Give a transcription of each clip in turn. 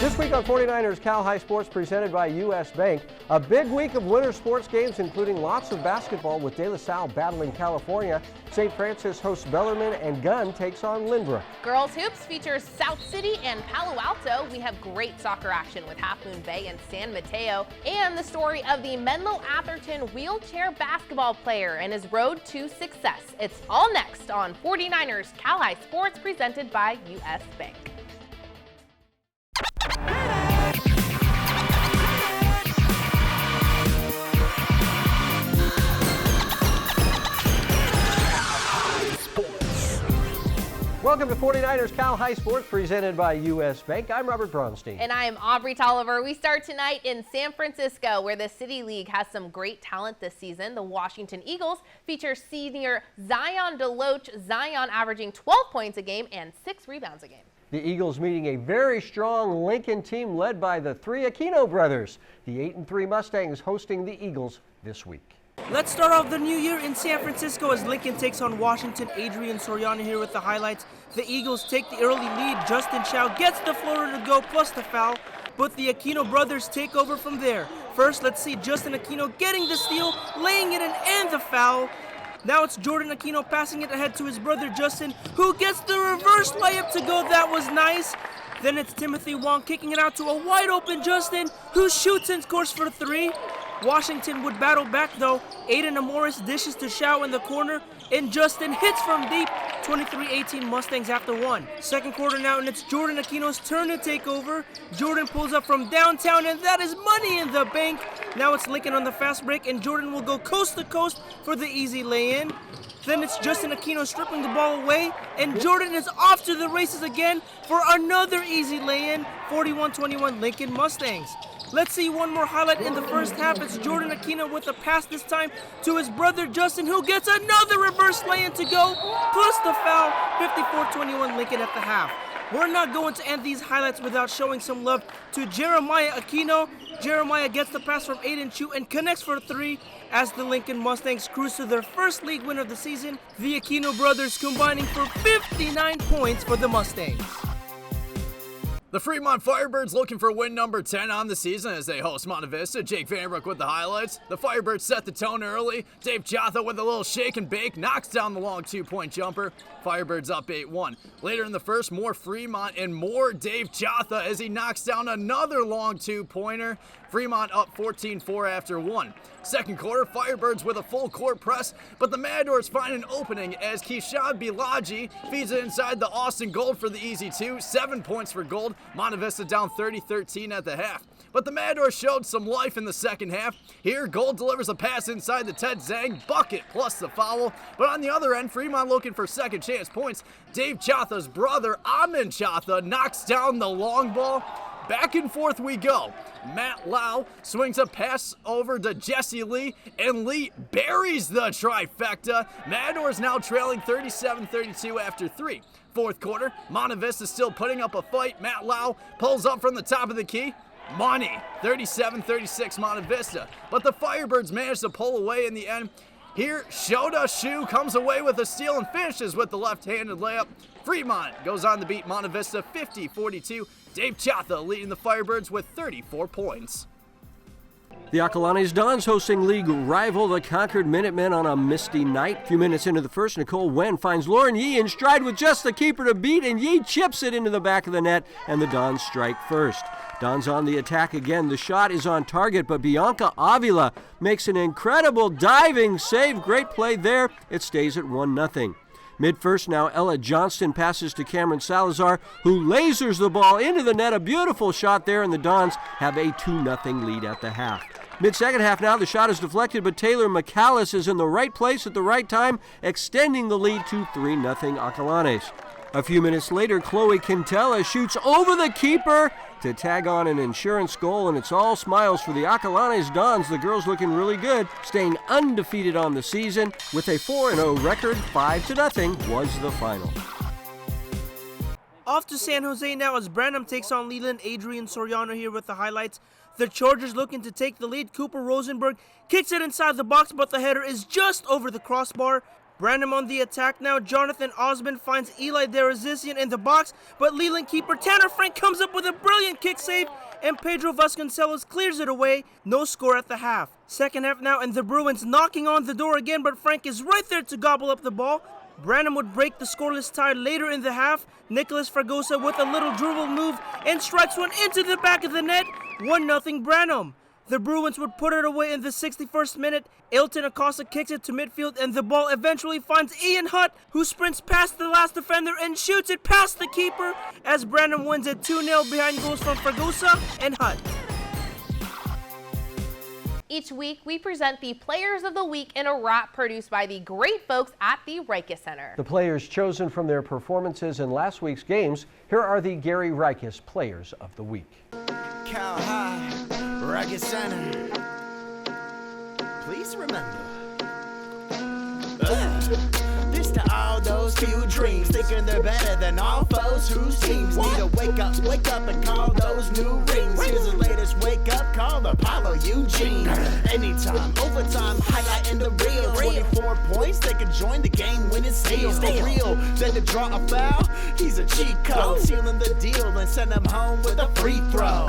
This week on 49ers Cal High Sports presented by U.S. Bank, a big week of winter sports games including lots of basketball with De La Salle battling California. St. Francis hosts Bellarmine and Gunn takes on Lindbrook. Girls Hoops features South City and Palo Alto. We have great soccer action with Half Moon Bay and San Mateo. And the story of the Menlo Atherton wheelchair basketball player and his road to success. It's all next on 49ers Cal High Sports presented by U.S. Bank. Welcome to 49ers Cal High Sports presented by U.S. Bank. I'm Robert Braunstein. And I am Aubrey Tolliver. We start tonight in San Francisco, where the City League has some great talent this season. The Washington Eagles feature senior Zion Deloach. Zion averaging 12 points a game and 6 rebounds a game. The Eagles meeting a very strong Lincoln team led by the three Aquino brothers. The 8-3 Mustangs hosting the Eagles this week. Let's start off the new year in San Francisco as Lincoln takes on Washington. Adrian Soriano here with the highlights. The Eagles take the early lead. Justin Chow gets the floater to go plus the foul, but the Aquino brothers take over from there. First, let's see Justin Aquino getting the steal, laying it in, and the foul. Now it's Jordan Aquino passing it ahead to his brother Justin, who gets the reverse layup to go. That was nice. Then it's Timothy Wong kicking it out to a wide open Justin, who shoots and scores for 3. Washington would battle back though. Aiden Amoris dishes to Shao in the corner, and Justin hits from deep. 23-18 Mustangs after 1. Second quarter now, and it's Jordan Aquino's turn to take over. Jordan pulls up from downtown, and that is money in the bank. Now it's Lincoln on the fast break, and Jordan will go coast to coast for the easy lay-in. Then it's Justin Aquino stripping the ball away, and Jordan is off to the races again for another easy lay-in. 41-21 Lincoln Mustangs. Let's see one more highlight in the first half. It's Jordan Aquino with a pass this time to his brother Justin, who gets another reverse lay-in to go, plus the foul. 54-21 Lincoln at the half. We're not going to end these highlights without showing some love to Jeremiah Aquino. Jeremiah gets the pass from Aiden Chu and connects for 3 as the Lincoln Mustangs cruise to their first league win of the season. The Aquino brothers combining for 59 points for the Mustangs. The Fremont Firebirds looking for win number 10 on the season as they host Monte Vista. Jake Vanderbrook with the highlights. The Firebirds set the tone early. Dave Jotha with a little shake and bake knocks down the long 2-point jumper. Firebirds up 8-1. Later in the first, more Fremont and more Dave Jotha as he knocks down another long 2-pointer. Fremont up 14-4 after 1. Second quarter, Firebirds with a full court press, but the Matadors find an opening as Keyshawn Bilaji feeds it inside the Austin Gold for the easy 2. 7 points for Gold. Monte Vista down 30-13 at the half. But the Matadors showed some life in the second half. Here, Gold delivers a pass inside the Ted Zhang bucket plus the foul. But on the other end, Fremont looking for second chance points. Dave Jotha's brother, Amin Jotha, knocks down the long ball. Back and forth we go. Matt Lau swings a pass over to Jesse Lee, and Lee buries the trifecta. Matadors now trailing 37-32 after 3. Fourth quarter, Monte Vista still putting up a fight. Matt Lau pulls up from the top of the key. Money, 37-36 Monte Vista. But the Firebirds managed to pull away in the end. Here, Shota Shu comes away with a steal and finishes with the left-handed layup. Fremont goes on to beat Monte Vista 50-42. Dave Jotha leading the Firebirds with 34 points. The Acalanes Dons hosting league rival the Concord Minutemen on a misty night. A few minutes into the first, Nicole Wen finds Lauren Yee in stride with just the keeper to beat, and Yee chips it into the back of the net, and the Dons strike first. Dons on the attack again. The shot is on target, but Bianca Avila makes an incredible diving save. Great play there. It stays at 1-0. Mid-first now, Ella Johnston passes to Cameron Salazar, who lasers the ball into the net. A beautiful shot there, and the Dons have a 2-0 lead at the half. Mid-second half now, the shot is deflected, but Taylor McAllis is in the right place at the right time, extending the lead to 3-0 Acalanes. A few minutes later, Chloe Quintela shoots over the keeper to tag on an insurance goal, and it's all smiles for the Acalanes Dons. The girls looking really good, staying undefeated on the season with a 4-0 record. 5-0 was the final. Off to San Jose now as Branham takes on Leland. Adrian Soriano here with the highlights. The Chargers looking to take the lead. Cooper Rosenberg kicks it inside the box, but the header is just over the crossbar. Branham on the attack now. Jonathan Osmond finds Eli Derazizian in the box, but Leland keeper Tanner Frank comes up with a brilliant kick save, and Pedro Vasconcelos clears it away. No score at the half. Second half now, and the Bruins knocking on the door again, but Frank is right there to gobble up the ball. Branham would break the scoreless tie later in the half. Nicholas Fragosa with a little dribble move and strikes one into the back of the net. 1-0 Branham. The Bruins would put it away in the 61st minute. Elton Acosta kicks it to midfield, and the ball eventually finds Ian Hutt, who sprints past the last defender and shoots it past the keeper as Branham wins it 2-0 behind goals from Fragosa and Hutt. Each week, we present the Players of the Week in a wrap produced by the great folks at the Rikus Center. The players chosen from their performances in last week's games. Here are the Gary Rikus Players of the Week. Cal High, Rikus Center. Please remember. This to all those few dreams, thinking they're better than all foes whose teams need to wake up and call those new rings. Here's the latest wake up call, Apollo Eugene. Anytime, overtime, highlight in the reel. 24 points, they can join the game winning steals. For real, then to draw a foul, he's a cheat code. Sealing the deal and send him home with a free throw.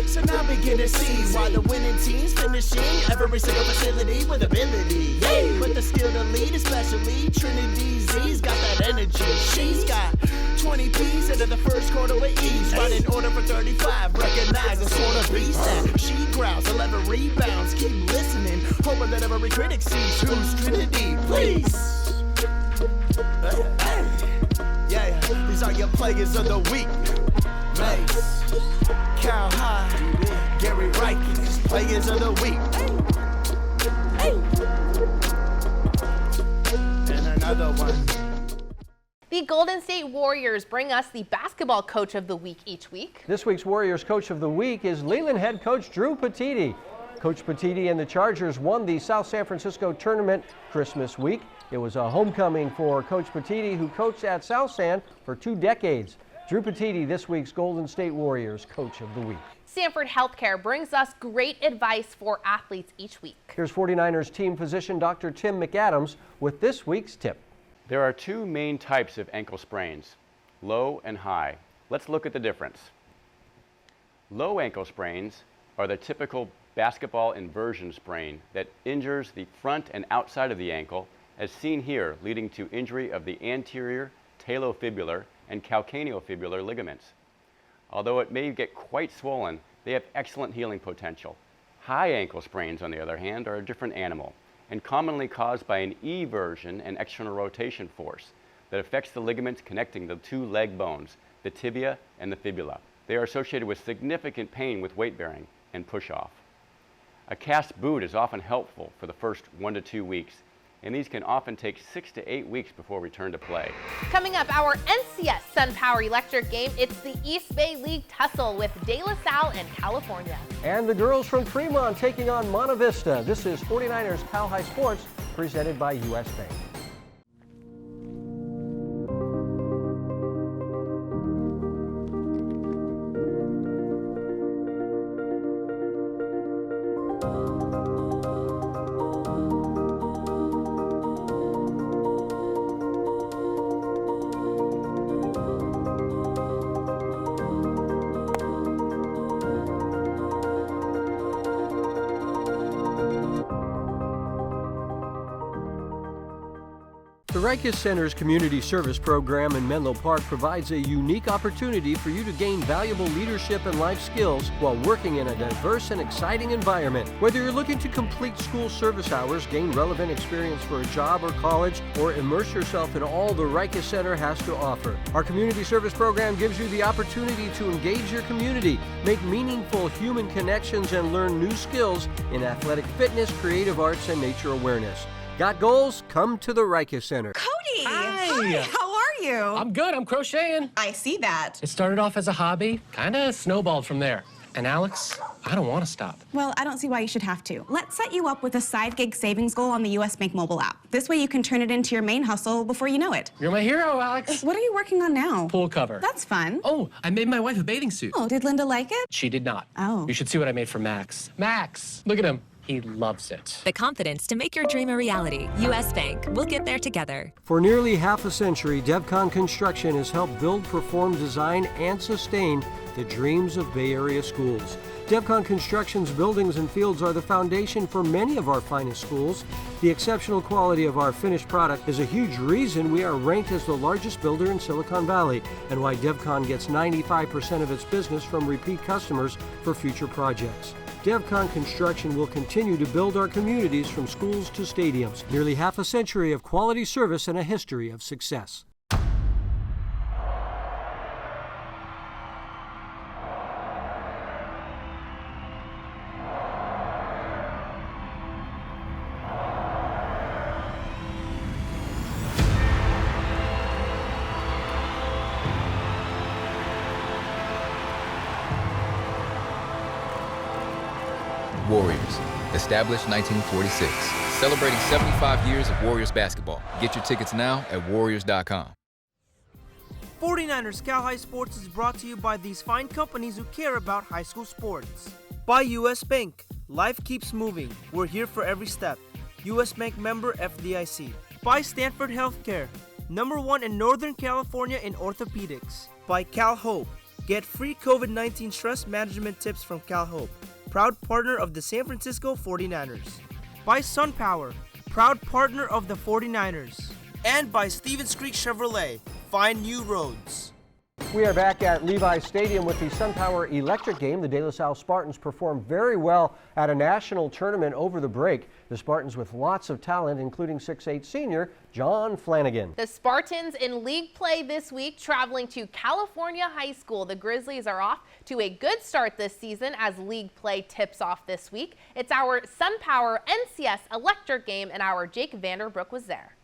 So now begin to see why the winning team's finishing every single facility with ability. With the skill to lead, especially Trinity Z's got that energy. She's got 20 P's into the first quarter with ease. Right in order for 35, recognize the sort of beast that she growls. 11 rebounds, keep listening, hoping that every critic sees who's Trinity, please. Yeah, these are your players of the week. Mace, Cal High, Gary Rikus, Players of the Week. And another one. The Golden State Warriors bring us the Basketball Coach of the Week each week. This week's Warriors Coach of the Week is Leland head coach Drew Petiti. Coach Petiti and the Chargers won the South San Francisco tournament Christmas week. It was a homecoming for Coach Petiti, who coached at South San for 2 decades. Drew Petiti, this week's Golden State Warriors Coach of the Week. Sanford Healthcare brings us great advice for athletes each week. Here's 49ers team physician Dr. Tim McAdams with this week's tip. There are 2 main types of ankle sprains, low and high. Let's look at the difference. Low ankle sprains are the typical basketball inversion sprain that injures the front and outside of the ankle, as seen here, leading to injury of the anterior talofibular and calcaneofibular ligaments. Although it may get quite swollen, they have excellent healing potential. High ankle sprains, on the other hand, are a different animal and commonly caused by an eversion and external rotation force that affects the ligaments connecting the 2 leg bones, the tibia and the fibula. They are associated with significant pain with weight bearing and push off. A cast boot is often helpful for the first 1 to 2 weeks, and these can often take 6 to 8 weeks before return to play. Coming up, our NCS SunPower Electric game. It's the East Bay League tussle with De La Salle and California. And the girls from Fremont taking on Monta Vista. This is 49ers Cal High Sports, presented by U.S. Bank. The Rikus Center's Community Service Program in Menlo Park provides a unique opportunity for you to gain valuable leadership and life skills while working in a diverse and exciting environment. Whether you're looking to complete school service hours, gain relevant experience for a job or college, or immerse yourself in all the Rikus Center has to offer, our Community Service Program gives you the opportunity to engage your community, make meaningful human connections, and learn new skills in athletic fitness, creative arts, and nature awareness. Got goals? Come to the Rikus Center. Cody! Hi! How are you? I'm good. I'm crocheting. I see that. It started off as a hobby, kind of snowballed from there. And Alex, I don't want to stop. Well, I don't see why you should have to. Let's set you up with a side gig savings goal on the US Bank mobile app. This way you can turn it into your main hustle before you know it. You're my hero, Alex. What are you working on now? Pool cover. That's fun. Oh, I made my wife a bathing suit. Oh, did Linda like it? She did not. Oh. You should see what I made for Max. Max, look at him. He loves it. The confidence to make your dream a reality. U.S. Bank. We'll get there together. For nearly half a century, DevCon Construction has helped build, perform, design, and sustain the dreams of Bay Area schools. DevCon Construction's buildings and fields are the foundation for many of our finest schools. The exceptional quality of our finished product is a huge reason we are ranked as the largest builder in Silicon Valley, and why DevCon gets 95% of its business from repeat customers for future projects. DevCon Construction will continue to build our communities from schools to stadiums. Nearly half a century of quality service and a history of success. Warriors, established 1946, celebrating 75 years of Warriors basketball. Get your tickets now at warriors.com. 49ers Cal High Sports is brought to you by these fine companies who care about high school sports. By U.S. Bank. Life keeps moving. We're here for every step. U.S. Bank member FDIC. By Stanford Healthcare. #1 in Northern California in orthopedics. By Cal Hope. Get free COVID-19 stress management tips from Cal Hope. Proud partner of the San Francisco 49ers. By SunPower, proud partner of the 49ers. And by Stevens Creek Chevrolet, find new roads. We are back at Levi Stadium with the SunPower Electric game. The De La Salle Spartans performed very well at a national tournament over the break. The Spartans with lots of talent, including 6'8" senior John Flanagan. The Spartans in league play this week, traveling to California High School. The Grizzlies are off to a good start this season as league play tips off this week. It's our SunPower NCS Electric game, and our Jake Vanderbrook was there.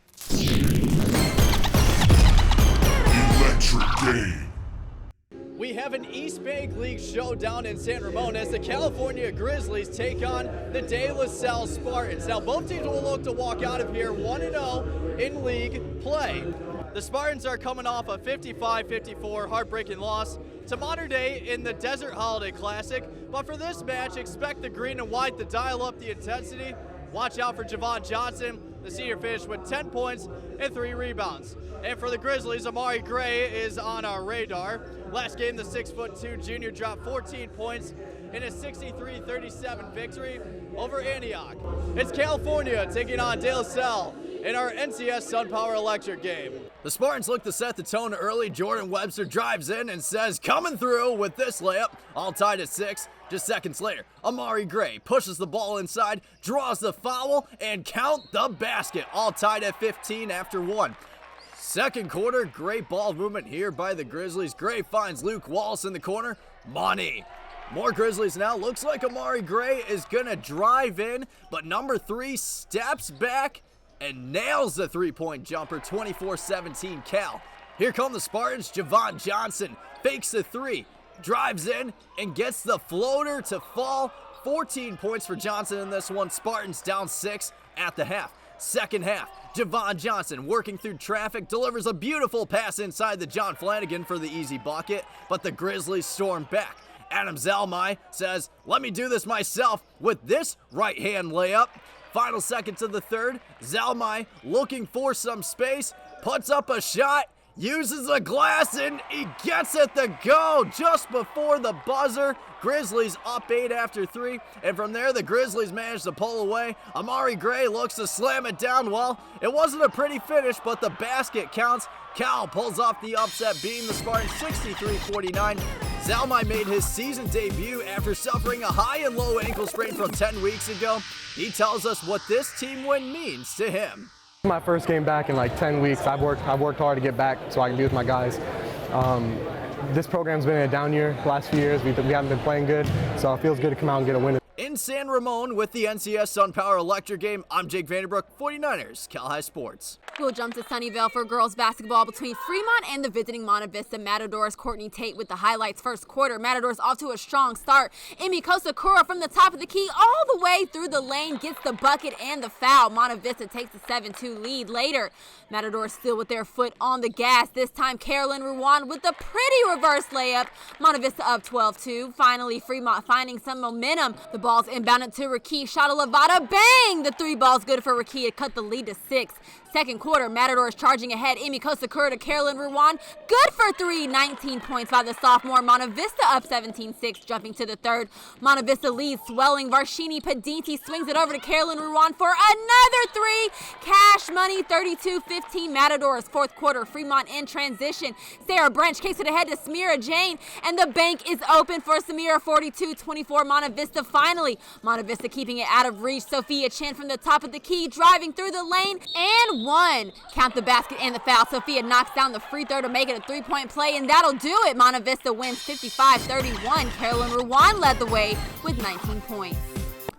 Electric game. We have an East Bank League showdown in San Ramon as the California Grizzlies take on the De La Salle Spartans. Now, both teams will look to walk out of here 1-0 in league play. The Spartans are coming off a 55-54 heartbreaking loss to Mater Dei in the Desert Holiday Classic. But for this match, expect the green and white to dial up the intensity. Watch out for Javon Johnson. The senior finished with 10 points and 3 rebounds. And for the Grizzlies, Amari Gray is on our radar. Last game, the 6'2" junior dropped 14 points in a 63-37 victory over Antioch. It's California taking on De La Salle in our NCS SunPower Electric game. The Spartans look to set the tone early. Jordan Webster drives in and says, coming through with this layup, all tied at 6. Just seconds later, Amari Gray pushes the ball inside, draws the foul, and count the basket, all tied at 15 after 1. Second quarter, great ball movement here by the Grizzlies. Gray finds Luke Wallace in the corner. Money. More Grizzlies now. Looks like Amari Gray is going to drive in, but number 3 steps back and nails the three-point jumper, 24-17 Cal. Here come the Spartans. Javon Johnson fakes the 3, drives in, and gets the floater to fall. 14 points for Johnson in this one. Spartans down 6 at the half. Second half, Javon Johnson working through traffic, delivers a beautiful pass inside the John Flanagan for the easy bucket, but the Grizzlies storm back. Adam Zalmai says, let me do this myself with this right-hand layup. Final seconds of the third, Zalmai looking for some space, puts up a shot, uses a glass, and he gets it to go just before the buzzer. Grizzlies up 8 after 3, and from there the Grizzlies managed to pull away. Amari Gray looks to slam it down. Well, it wasn't a pretty finish, but the basket counts. Cal pulls off the upset, beating the Spartans 63-49. Zalmai made his season debut after suffering a high and low ankle sprain from 10 weeks ago. He tells us what this team win means to him. My first game back in like 10 weeks. I've worked hard to get back so I can be with my guys. This program's been in a down year the last few years. We haven't been playing good, so it feels good to come out and get a win. In San Ramon with the NCS SunPower Electric game, I'm Jake Vanderbrook, 49ers, Cal High Sports. We'll jump to Sunnyvale for girls basketball between Fremont and the visiting Monte Vista Matadors. Courtney Tate with the highlights. First quarter, Matadors off to a strong start. Emi Kosakura from the top of the key all the way through the lane gets the bucket and the foul. Monte Vista takes a 7-2 lead later. Matadors still with their foot on the gas. This time, Carolyn Ruan with the pretty reverse layup. Monte Vista up 12-2. Finally, Fremont finding some momentum. The ball's balls inbounded to Rakee. Shot of Lavada. Bang! The 3 balls good for Rakee to cut the lead to 6. Second quarter, Matadors charging ahead. Emi Kosakura to Carolyn Ruwan. Good for 3. 19 points by the sophomore. Monta Vista up 17-6, jumping to the third. Monta Vista leads, swelling. Varshini Padinti swings it over to Carolyn Ruwan for another 3. Cash money, 32-15 Matadors. Fourth quarter, Fremont in transition. Sarah Branch kicks it ahead to Samira Jane, and the bank is open for Samira. 42-24 Monta Vista finally. Monta Vista keeping it out of reach. Sophia Chan from the top of the key, driving through the lane, and one. Count the basket and the foul. Sophia knocks down the free throw to make it a 3-point play, and that'll do it. Monta Vista wins 55-31. Carolyn Ruwan led the way with 19 points.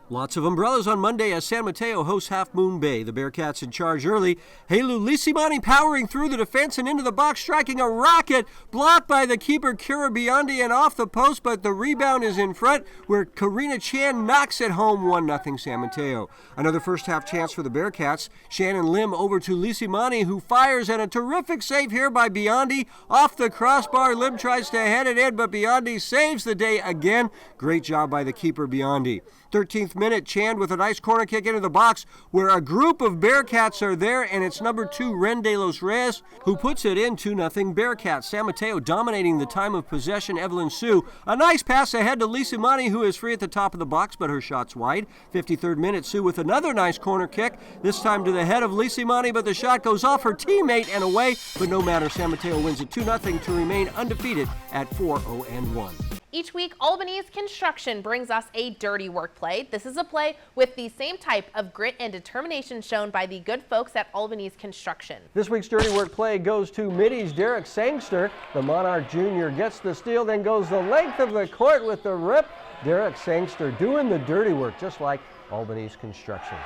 Lots of umbrellas on Monday as San Mateo hosts Half Moon Bay. The Bearcats in charge early. Helu Lisimani powering through the defense and into the box, striking a rocket. Blocked by the keeper, Kira Biondi, and off the post, but the rebound is in front where Karina Chan knocks it home. 1-0 San Mateo. Another first half chance for the Bearcats. Shannon Lim over to Lisimani, who fires, and a terrific save here by Biondi. Off the crossbar, Lim tries to head it in, but Biondi saves the day again. Great job by the keeper, Biondi. 13th minute, Chan with a nice corner kick into the box where a group of Bearcats are there, and it's number 2, Ren de los Reyes, who puts it in. 2-0 Bearcats. San Mateo dominating the time of possession. Evelyn Sue, a nice pass ahead to Lisimani, who is free at the top of the box, but her shot's wide. 53rd minute, Sue with another nice corner kick, this time to the head of Lisimani, but the shot goes off her teammate and away. But no matter, San Mateo wins it 2-0 to remain undefeated at 4-0-1. Each week, Albany's Construction brings us a dirty work play. This is a play with the same type of grit and determination shown by the good folks at Albany's Construction. This week's dirty work play goes to Middy's Derek Sangster. The Monarch Jr. gets the steal, then goes the length of the court with the rip. Derek Sangster doing the dirty work, just like Albany's Construction.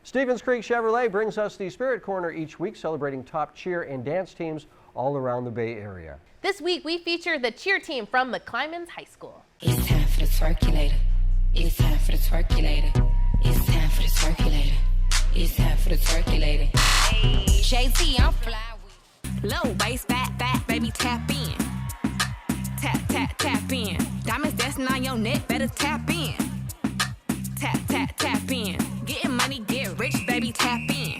Stevens Creek Chevrolet brings us the Spirit Corner each week, celebrating top cheer and dance teams all around the Bay Area. This week, we feature the cheer team from McClymonds High School. It's time for the twerkulator. It's time for the twerkulator. It's time for the twerkulator. It's time for the twerkulator. Hey. JT, I'm fly with low waist, fat, baby, tap in. Tap, tap, tap in. Diamonds dancing on your neck, better tap in. Tap, tap, tap in. Getting money, get rich, baby, tap in.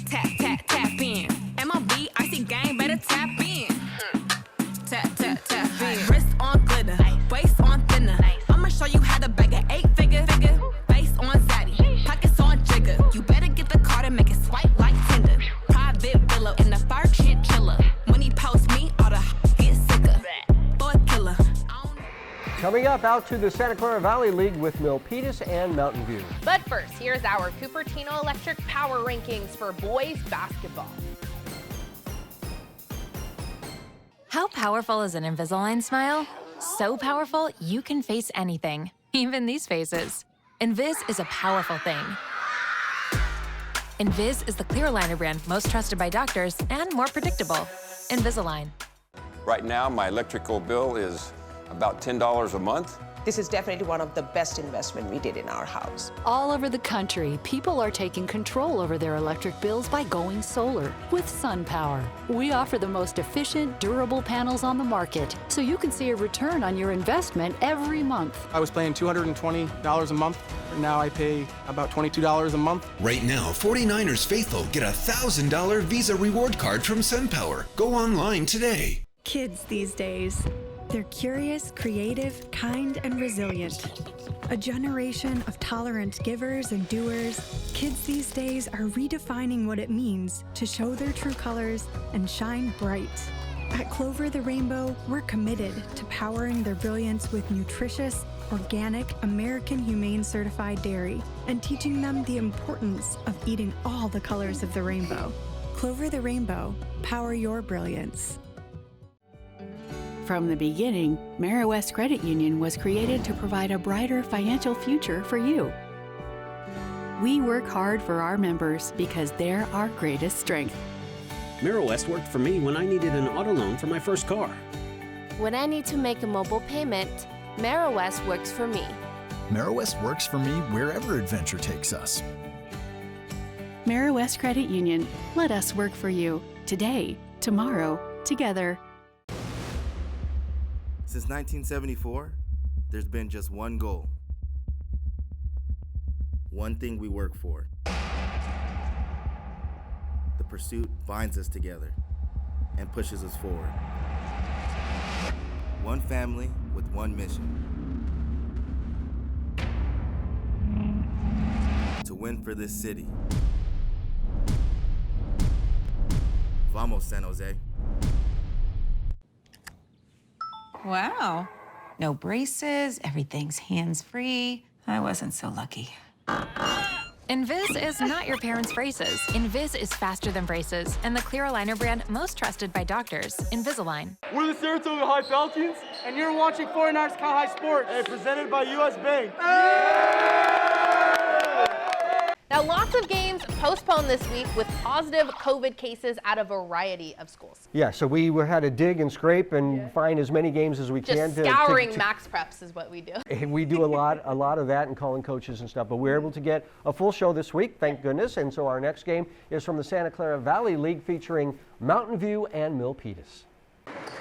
Tap, tap, tap in. MLB, icy gang, better tap in. Tap, tap, tap in. Wrist on glitter, waist on thinner. I'ma show you how to bag an 8-figure. Face on zaddy, pockets on jigger. You better get the card and make it swipe like Tinder. Private villa in the fur chinchilla. When he posts me, all the get sicker. Boy killer. Coming up, out to the Santa Clara Valley League with Milpitas and Mountain View. But first, here's our Cupertino Electric Power Rankings for boys basketball. How powerful is an Invisalign smile? So powerful, you can face anything, even these faces. Invis is a powerful thing. Invis is the clear aligner brand most trusted by doctors and more predictable. Invisalign. Right now, my electrical bill is about $10 a month. This is definitely one of the best investment we did in our house. All over the country, people are taking control over their electric bills by going solar with SunPower. We offer the most efficient, durable panels on the market, so you can see a return on your investment every month. I was paying $220 a month. Now I pay about $22 a month. Right now, 49ers faithful get a $1,000 Visa reward card from SunPower. Go online today. Kids these days. They're curious, creative, kind, and resilient. A generation of tolerant givers and doers, kids these days are redefining what it means to show their true colors and shine bright. At Clover the Rainbow, we're committed to powering their brilliance with nutritious, organic, American Humane certified dairy and teaching them the importance of eating all the colors of the rainbow. Clover the Rainbow, power your brilliance. From the beginning, Meriwest Credit Union was created to provide a brighter financial future for you. We work hard for our members because they're our greatest strength. Meriwest worked for me when I needed an auto loan for my first car. When I need to make a mobile payment, Meriwest works for me. Meriwest works for me wherever adventure takes us. Meriwest Credit Union. Let us work for you. Today, tomorrow, together. Since 1974, there's been just one goal: one thing we work for. The pursuit binds us together and pushes us forward. One family with one mission. To win for this city. Vamos, San Jose. Wow. No braces, everything's hands-free. I wasn't so lucky. Invis is not your parents' braces. Invis is faster than braces, and the clear aligner brand most trusted by doctors, Invisalign. We're the Saratoga High Falcons, and you're watching 49ers Cal High Sports, and presented by U.S. Bank. Now, lots of games postponed this week with positive COVID cases at a variety of schools. Yeah, so we had to dig and scrape and find as many games as we can. Just scouring Max Preps is what we do. We do a lot of that and calling coaches and stuff, but we're able to get a full show this week, thank goodness. And so our next game is from the Santa Clara Valley League featuring Mountain View and Milpitas.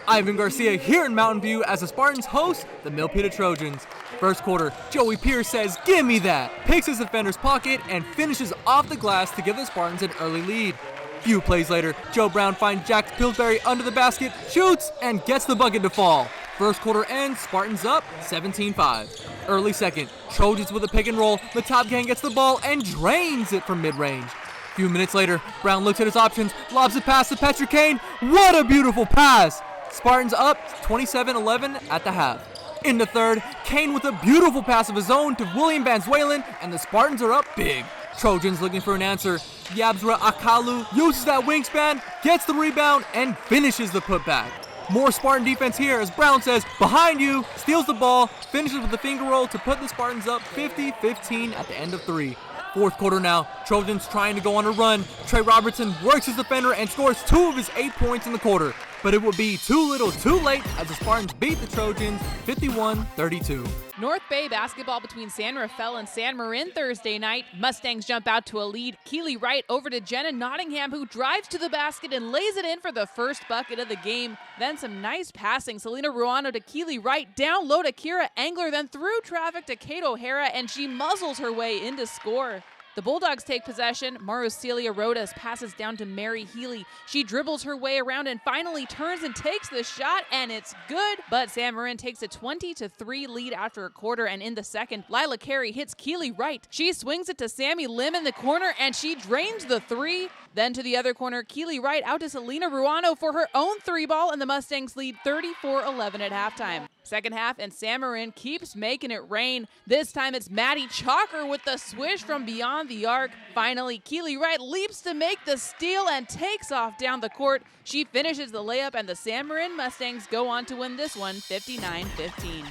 Ivan Garcia here in Mountain View as the Spartans host the Milpitas Trojans. First quarter, Joey Pierce says, "Give me that," picks his defender's pocket and finishes off the glass to give the Spartans an early lead. Few plays later, Joe Brown finds Jack Pillsbury under the basket, shoots, and gets the bucket to fall. First quarter ends, Spartans up 17-5. Early second, Trojans with a pick and roll, the top gang gets the ball and drains it from mid-range. Few minutes later, Brown looks at his options, lobs a pass to Patrick Kane. What a beautiful pass! Spartans up 27-11 at the half. In the third, Kane with a beautiful pass of his own to William Vanzuelen, and the Spartans are up big. Trojans looking for an answer. Yabsra Akalu uses that wingspan, gets the rebound, and finishes the putback. More Spartan defense here as Brown says, "Behind you," steals the ball, finishes with the finger roll to put the Spartans up 50-15 at the end of 3. Fourth quarter now, Trojans trying to go on a run. Trey Robertson works his defender and scores 2 of his 8 points in the quarter. But it would be too little too late as the Spartans beat the Trojans 51-32. North Bay basketball between San Rafael and San Marin Thursday night. Mustangs jump out to a lead. Keely Wright over to Jenna Nottingham, who drives to the basket and lays it in for the first bucket of the game. Then some nice passing. Selena Ruano to Keely Wright, down low to Kira Engler, then through traffic to Kate O'Hara, and she muzzles her way into score. The Bulldogs take possession. Marucelia Rodas passes down to Mary Healy. She dribbles her way around and finally turns and takes the shot, and it's good. But San Marin takes a 20-3 lead after a quarter, and in the second, Lila Carey hits Keely Wright. She swings it to Sammy Lim in the corner, and she drains the three. Then to the other corner, Keely Wright out to Selena Ruano for her own 3-ball, and the Mustangs lead 34-11 at halftime. Second half, and San Marin keeps making it rain. This time it's Maddie Chalker with the swish from beyond the arc. Finally, Keely Wright leaps to make the steal and takes off down the court. She finishes the layup, and the San Marin Mustangs go on to win this one 59-15.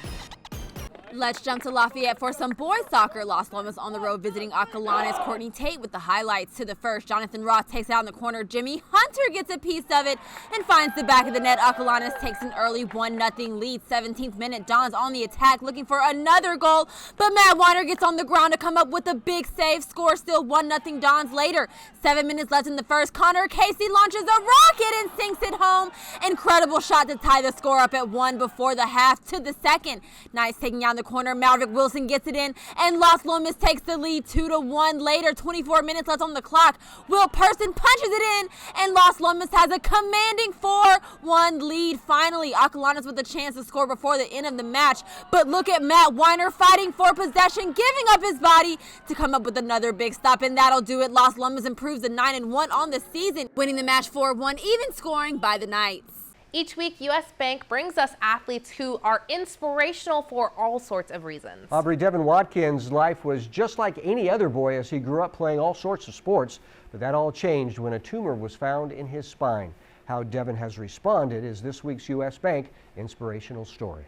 Let's jump to Lafayette for some boys soccer. Los Lomas on the road visiting Acalanes. Courtney Tate with the highlights. To the first, Jonathan Roth takes it out in the corner. Jimmy Hunter gets a piece of it and finds the back of the net. Acalanes takes an early 1-0 lead. 17th minute, Don's on the attack looking for another goal, but Matt Weiner gets on the ground to come up with a big save. Score still 1-0 Dons later. 7 minutes left in the first. Connor Casey launches a rocket and sinks it home. Incredible shot to tie the score up at 1 before the half. To the second, nice taking out the corner. Maverick Wilson gets it in, and Los Lomas takes the lead 2-1 later. 24 minutes left on the clock. Will Person punches it in, and Los Lomas has a commanding 4-1 lead. Finally, Acalanes with a chance to score before the end of the match. But look at Matt Weiner fighting for possession, giving up his body to come up with another big stop, and that'll do it. Los Lomas improves to 9-1 on the season, winning the match 4-1, even scoring by the Knights. Each week, U.S. Bank brings us athletes who are inspirational for all sorts of reasons. Aubrey, Devin Watkins' life was just like any other boy as he grew up playing all sorts of sports, but that all changed when a tumor was found in his spine. How Devin has responded is this week's U.S. Bank inspirational story.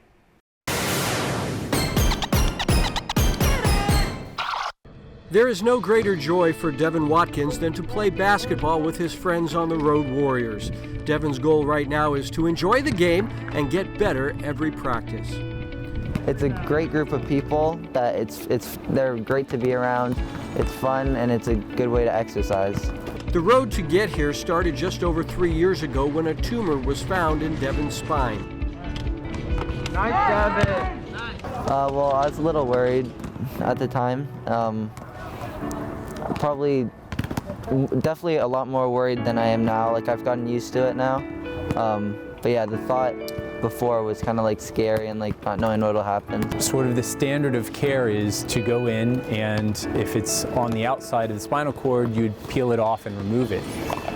There is no greater joy for Devin Watkins than to play basketball with his friends on the Road Warriors. Devin's goal right now is to enjoy the game and get better every practice. It's a great group of people that they're great to be around. It's fun and it's a good way to exercise. The road to get here started just over 3 years ago when a tumor was found in Devin's spine. Nice, Devin! Well, I was a little worried at the time. definitely a lot more worried than I am now. Like, I've gotten used to it now. But yeah, the thought before was kind of like scary and like not knowing what will happen. Sort of the standard of care is to go in, and if it's on the outside of the spinal cord, you'd peel it off and remove it.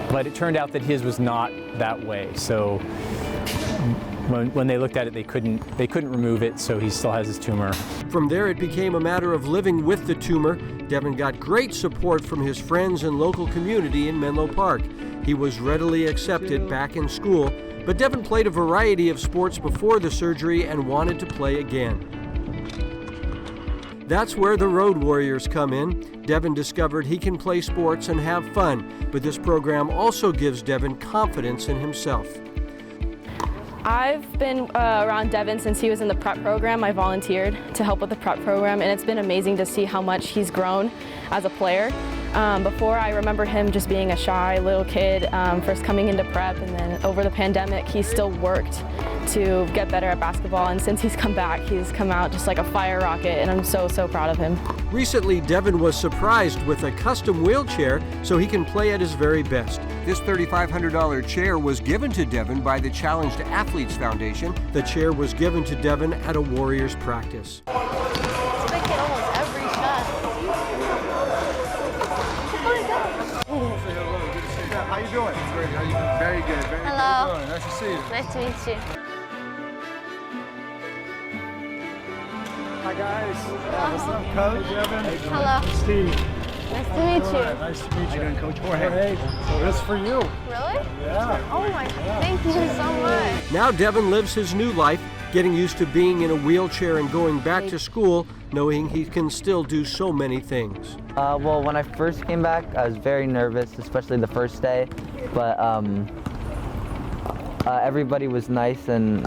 But it turned out that his was not that way. So when they looked at it, they couldn't remove it, so he still has his tumor. From there, it became a matter of living with the tumor. Devin got great support from his friends and local community in Menlo Park. He was readily accepted back in school, but Devin played a variety of sports before the surgery and wanted to play again. That's where the Road Warriors come in. Devin discovered he can play sports and have fun, but this program also gives Devin confidence in himself. I've been around Devin since he was in the prep program. I volunteered to help with the prep program, and it's been amazing to see how much he's grown as a player. Before, I remember him just being a shy little kid, first coming into prep, and then over the pandemic, he still worked to get better at basketball, and since he's come back, he's come out just like a fire rocket, and I'm so proud of him. Recently, Devin was surprised with a custom wheelchair so he can play at his very best. This $3,500 chair was given to Devin by the Challenged Athletes Foundation. The chair was given to Devin at a Warriors practice. How you doing? How you doing? Very good. Very Hello. good. Nice to see you. Nice to meet you. Hi guys. What's up, Coach? Hello. Steve. Nice to meet you. Nice to meet you. How you doing, Coach Jorge? So this is for you. Really? Yeah. Oh my, thank you so much. Now Devin lives his new life, getting used to being in a wheelchair and going back to school, knowing he can still do so many things. Well, when I first came back, I was very nervous, especially the first day, but everybody was nice and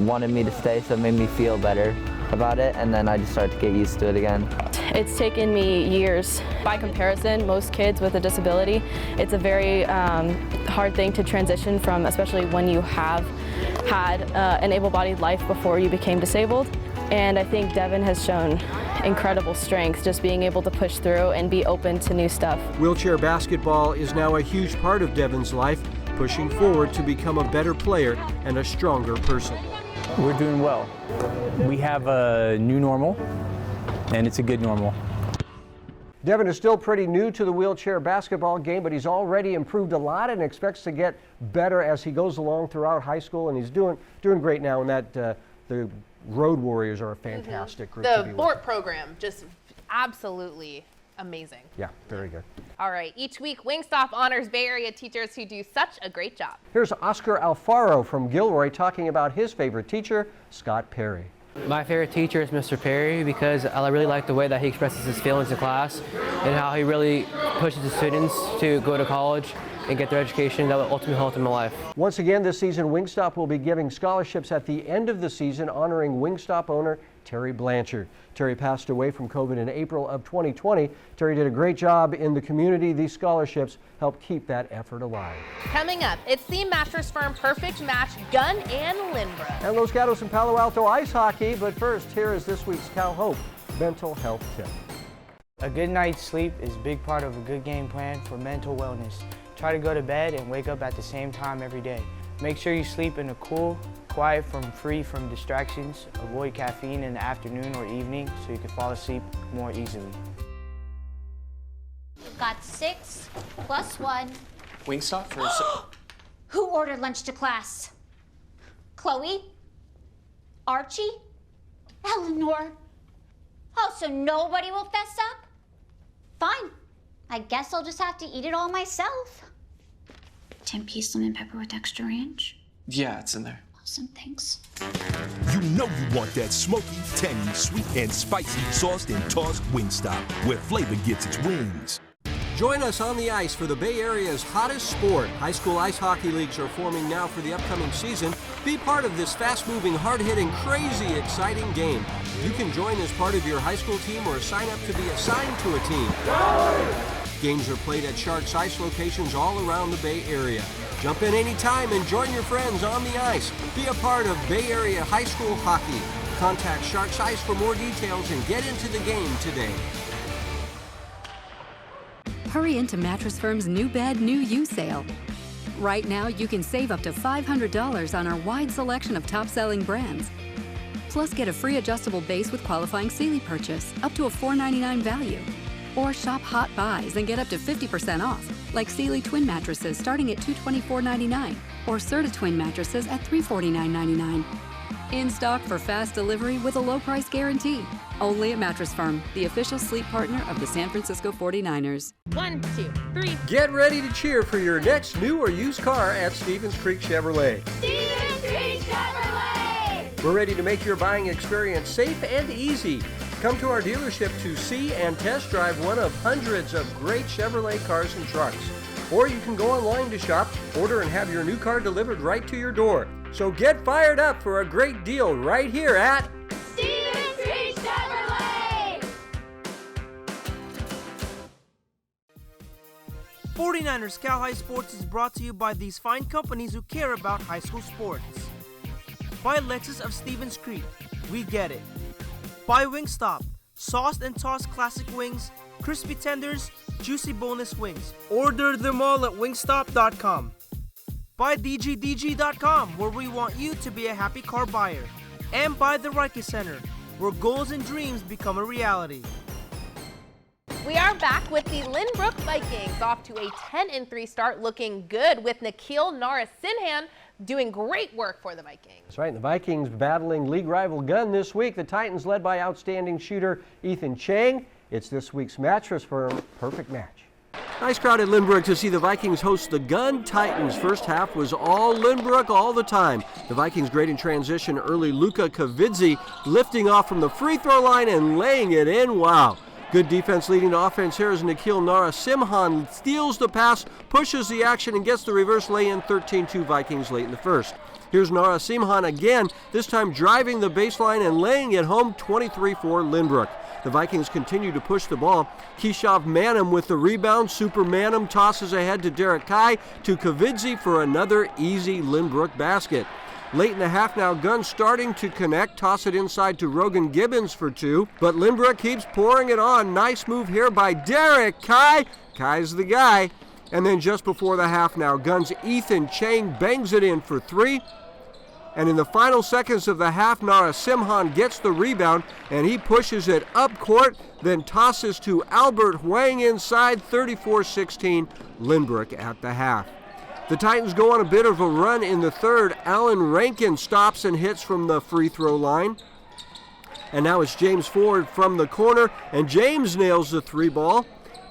wanted me to stay, so it made me feel better about it, and then I just started to get used to it again. It's taken me years. By comparison, most kids with a disability, it's a very hard thing to transition from, especially when you have had an able-bodied life before you became disabled. And I think Devin has shown incredible strength, just being able to push through and be open to new stuff. Wheelchair basketball is now a huge part of Devin's life, pushing forward to become a better player and a stronger person. We're doing well. We have a new normal, and it's a good normal. Devin is still pretty new to the wheelchair basketball game, but he's already improved a lot and expects to get better as he goes along throughout high school, and he's doing great now. And that the Road Warriors are a fantastic group to be The with. Bort program, just absolutely amazing. Yeah, very good. All right, each week Wingstop honors Bay Area teachers who do such a great job. Here's Oscar Alfaro from Gilroy talking about his favorite teacher, Scott Perry. My favorite teacher is Mr. Perry because I really like the way that he expresses his feelings in class and how he really pushes the students to go to college and get their education that will ultimately help them in life. Once again this season, Wingstop will be giving scholarships at the end of the season, honoring Wingstop owner Terry Blanchard. Terry passed away from COVID in April of 2020. Terry did a great job in the community. These scholarships help keep that effort alive. Coming up, it's the mattress firm Perfect Match Gun and Lindbro. And Los Gatos and Palo Alto ice hockey, but first, here is this week's Cal Hope mental health tip. A good night's sleep is a big part of a good game plan for mental wellness. Try to go to bed and wake up at the same time every day. Make sure you sleep in a cool, quiet, free from distractions. Avoid caffeine in the afternoon or evening so you can fall asleep more easily. Got 6 plus 1. Wingstop for Who ordered lunch to class? Chloe? Archie? Eleanor? Oh, so nobody will fess up? Fine. I guess I'll just have to eat it all myself. 10-piece lemon pepper with extra ranch. Yeah, it's in there. Awesome, thanks. You know you want that smoky, tangy, sweet, and spicy sauced and tossed Wingstop, where flavor gets its wings. Join us on the ice for the Bay Area's hottest sport. High school ice hockey leagues are forming now for the upcoming season. Be part of this fast-moving, hard-hitting, crazy, exciting game. You can join as part of your high school team or sign up to be assigned to a team. Games are played at Sharks Ice locations all around the Bay Area. Jump in anytime and join your friends on the ice. Be a part of Bay Area high school hockey. Contact Sharks Ice for more details and get into the game today. Hurry into Mattress Firm's New Bed, New You sale. Right now, you can save up to $500 on our wide selection of top-selling brands. Plus, get a free adjustable base with qualifying Sealy purchase, up to a $4.99 value. Or shop Hot Buys and get up to 50% off, like Sealy Twin mattresses starting at $224.99 or Serta Twin mattresses at $349.99. In stock for fast delivery with a low price guarantee. Only at Mattress Firm, the official sleep partner of the San Francisco 49ers. 1, 2, 3. Get ready to cheer for your next new or used car at Stevens Creek Chevrolet. Stevens Creek Chevrolet! We're ready to make your buying experience safe and easy. Come to our dealership to see and test drive one of hundreds of great Chevrolet cars and trucks. Or you can go online to shop, order, and have your new car delivered right to your door. So get fired up for a great deal right here at Stevens Creek Chevrolet! 49ers Cal High Sports is brought to you by these fine companies who care about high school sports. By Lexus of Stevens Creek, we get it. By Wingstop, sauced and tossed classic wings, crispy tenders, juicy boneless wings. Order them all at wingstop.com. By DGDG.com, where we want you to be a happy car buyer. And by the Reiki Center, where goals and dreams become a reality. We are back with the Lynbrook Vikings, off to a 10-3 start, looking good with Nikhil Narasimhan doing great work for the Vikings. That's right, the Vikings battling league rival Gun this week. The Titans led by outstanding shooter Ethan Chang. It's this week's Mattress Firm Perfect Match. Nice crowd at Lynbrook to see the Vikings host the Gun Titans. First half was all Lynbrook all the time. The Vikings great in transition early. Luka Kavidze lifting off from the free throw line and laying it in. Wow. Good defense leading to offense here as Nikhil Narasimhan steals the pass, pushes the action, and gets the reverse lay-in. 13-2 Vikings late in the first. Here's Narasimhan again, this time driving the baseline and laying it home. 23-4 Lynbrook. The Vikings continue to push the ball. Keshav Manum with the rebound. Super Manum tosses ahead to Derek Kai to Kavidze for another easy Lynbrook basket. Late in the half now, Gun starting to connect. Toss it inside to Rogan Gibbons for two. But Lynbrook keeps pouring it on. Nice move here by Derek Kai. Kai's the guy. And then just before the half now, Gun's Ethan Chang bangs it in for three. And in the final seconds of the half, Narasimhan gets the rebound, and he pushes it up court, then tosses to Albert Huang inside. 34-16, Lynbrook at the half. The Titans go on a bit of a run in the third. Alan Rankin stops and hits from the free throw line. And now it's James Ford from the corner, and James nails the three ball.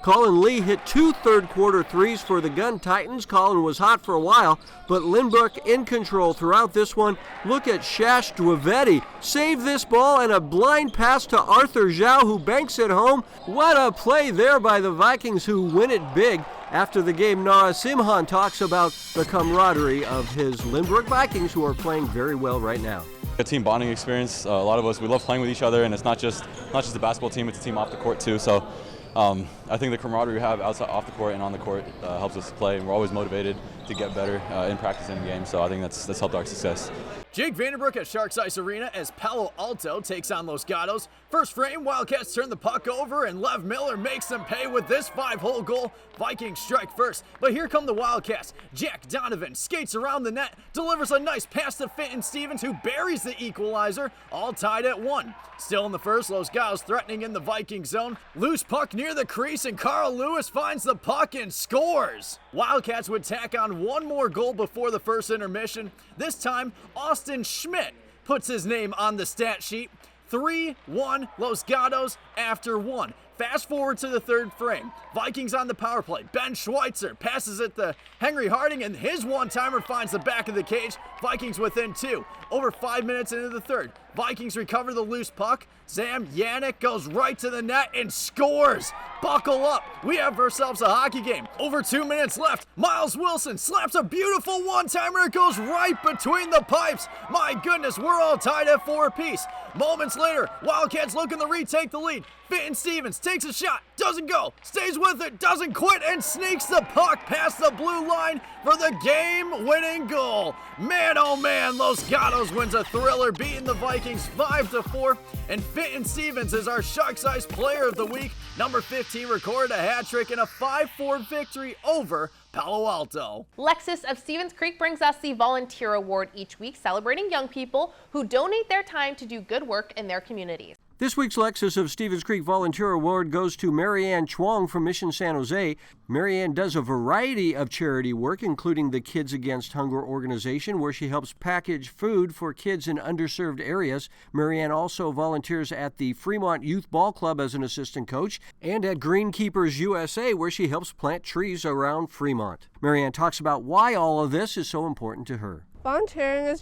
Colin Lee hit two third-quarter threes for the Gun Titans. Colin was hot for a while, but Lynbrook in control throughout this one. Look at Shash Dwavetti. Save this ball and a blind pass to Arthur Zhao, who banks it home. What a play there by the Vikings, who win it big. After the game, Narasimhan talks about the camaraderie of his Lynbrook Vikings, who are playing very well right now. A team bonding experience. A lot of us, we love playing with each other, and it's not just a basketball team, it's a team off the court too. So I think the camaraderie we have outside, off the court and on the court helps us play, and we're always motivated to get better in practice and in games. So I think that's helped our success. Jake Vandenbroek at Sharks Ice Arena as Palo Alto takes on Los Gatos. First frame, Wildcats turn the puck over, and Lev Miller makes them pay with this 5-hole goal. Vikings strike first, but here come the Wildcats. Jack Donovan skates around the net, delivers a nice pass to Fenton Stevens, who buries the equalizer, all tied at 1. Still in the first, Los Gatos threatening in the Viking zone. Loose puck near the crease, and Carl Lewis finds the puck and scores. Wildcats would tack on one more goal before the first intermission. This time, Austin Schmidt puts his name on the stat sheet. 3-1 Los Gatos after 1. Fast forward to the third frame. Vikings on the power play. Ben Schweitzer passes it to Henry Harding, and his one-timer finds the back of the cage. Vikings within 2. Over 5 minutes into the third, Vikings recover the loose puck. Sam Yannick goes right to the net and scores. Buckle up. We have ourselves a hockey game. Over 2 minutes left. Miles Wilson slaps a beautiful one-timer. It goes right between the pipes. My goodness, we're all tied at 4 apiece. Moments later, Wildcats looking to retake the lead. Fenton Stevens takes a shot, doesn't go, stays with it, doesn't quit, and sneaks the puck past the blue line for the game-winning goal. Man, oh man, Los Gatos wins a thriller, beating the Vikings 5-4, and Fenton Stevens is our Shark-Size Player of the Week. Number 15 recorded a hat trick in a 5-4 victory over Palo Alto. Lexus of Stevens Creek brings us the Volunteer Award each week, celebrating young people who donate their time to do good work in their communities. This week's Lexus of Stevens Creek Volunteer Award goes to Marianne Chuang from Mission San Jose. Marianne does a variety of charity work, including the Kids Against Hunger organization, where she helps package food for kids in underserved areas. Marianne also volunteers at the Fremont Youth Ball Club as an assistant coach and at Greenkeepers USA, where she helps plant trees around Fremont. Marianne talks about why all of this is so important to her. Volunteering is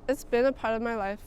it's been a part of my life.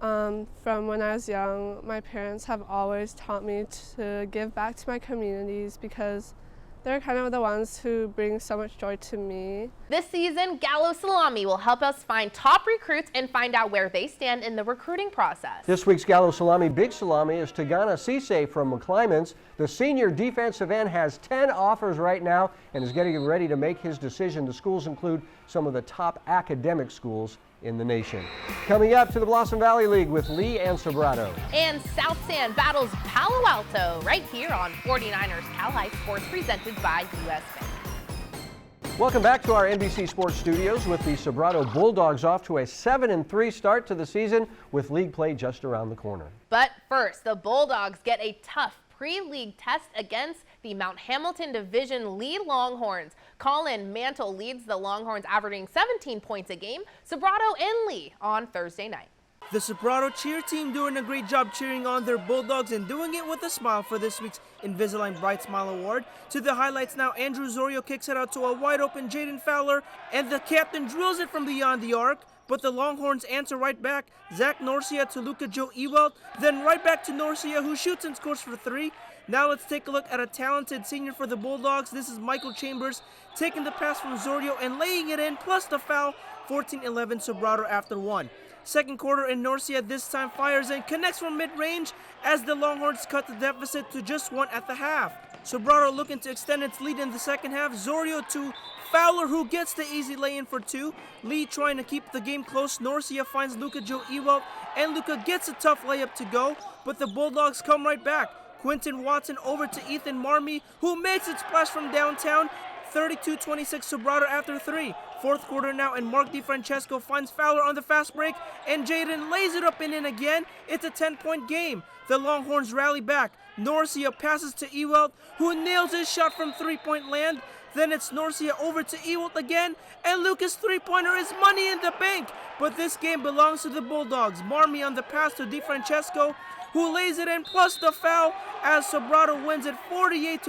From when I was young, my parents have always taught me to give back to my communities because they're kind of the ones who bring so much joy to me. This season, Gallo Salami will help us find top recruits and find out where they stand in the recruiting process. This week's Gallo Salami Big Salami is Tagana Cisse from McClymonds. The senior defensive end has 10 offers right now and is getting ready to make his decision. The schools include some of the top academic schools in the nation. Coming up to the Blossom Valley League with Lee and Sobrato. And South San battles Palo Alto right here on 49ers Cal High Sports, presented by US Bank. Welcome back to our NBC Sports Studios with the Sobrato Bulldogs off to a 7-3 start to the season with league play just around the corner. But first, the Bulldogs get a tough pre-league test against the Mount Hamilton Division lead Longhorns. Colin Mantle leads the Longhorns, averaging 17 points a game. Sobrato and Lee on Thursday night. The Sobrato cheer team doing a great job cheering on their Bulldogs and doing it with a smile for this week's Invisalign Bright Smile Award. To the highlights now, Andrew Zorio kicks it out to a wide-open Jaden Fowler, and the captain drills it from beyond the arc. But the Longhorns answer right back. Zach Norcia to Luca Joe Ewald, then right back to Norcia, who shoots and scores for 3. Now let's take a look at a talented senior for the Bulldogs. This is Michael Chambers taking the pass from Zorio and laying it in, plus the foul. 14-11 Sobrato after 1. Second quarter, and Norcia this time fires and connects from mid-range as the Longhorns cut the deficit to just 1 at the half. Sobrato looking to extend its lead in the second half. Zorio to Fowler, who gets the easy lay-in for 2. Lee trying to keep the game close. Norcia finds Luca Joe Ewald, and Luca gets a tough layup to go, but the Bulldogs come right back. Quentin Watson over to Ethan Marmee, who makes it splash from downtown. 32-26 Sobrato after 3. Fourth quarter now, and Mark DiFrancesco finds Fowler on the fast break, and Jaden lays it up and in again. It's a 10-point game. The Longhorns rally back. Norcia passes to Ewald, who nails his shot from three-point land. Then it's Norcia over to Ewald again, and Lucas' three-pointer is money in the bank. But this game belongs to the Bulldogs. Marmee on the pass to DiFrancesco, who lays it in, plus the foul, as Sobrato wins it 48-43.